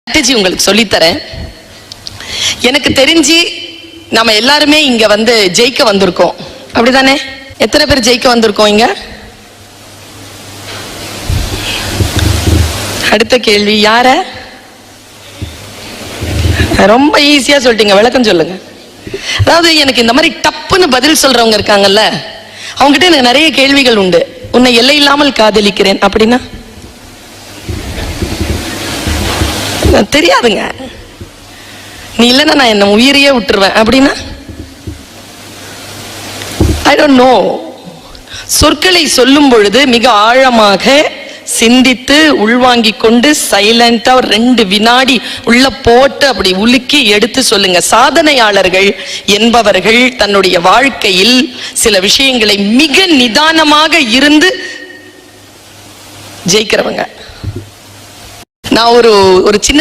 Strategy உங்களுக்கு சொல்லித்தரேன். எனக்கு தெரிஞ்சு நம்ம எல்லாருமே இங்க வந்து ஜெயிக்க வந்திருக்கோம், அப்படிதானே? எத்தனை பேர் ஜெயிக்க வந்திருக்கோம் இங்க? அடுத்த கேள்வி, யார? ரொம்ப ஈஸியா சொல்லிட்டீங்க, விளக்கம் சொல்லுங்க. அதாவது எனக்கு இந்த மாதிரி டப்புன்னு பதில் சொல்றவங்க இருக்காங்கல்ல, அவங்ககிட்ட எனக்கு நிறைய கேள்விகள் உண்டு. உன்னை எல்லை இல்லாமல் காதலிக்கிறேன் அப்படின்னா தெரியாதுங்க. நீ இல்லைன்னா நான் என்ன உயிரையே விட்டுருவேன் அப்படின்னா ஐ டோன்ட் நோ. சொற்களை சொல்லும் பொழுது மிக ஆழமாக சிந்தித்து உள்வாங்கிக் கொண்டு சைலண்டா 2 வினாடி உள்ள போட்டு அப்படி உலுக்கி எடுத்து சொல்லுங்க. சாதனையாளர்கள் என்பவர்கள் தன்னுடைய வாழ்க்கையில் சில விஷயங்களை மிக நிதானமாக இருந்து ஜெயிக்கிறவங்க. நான் ஒரு சின்ன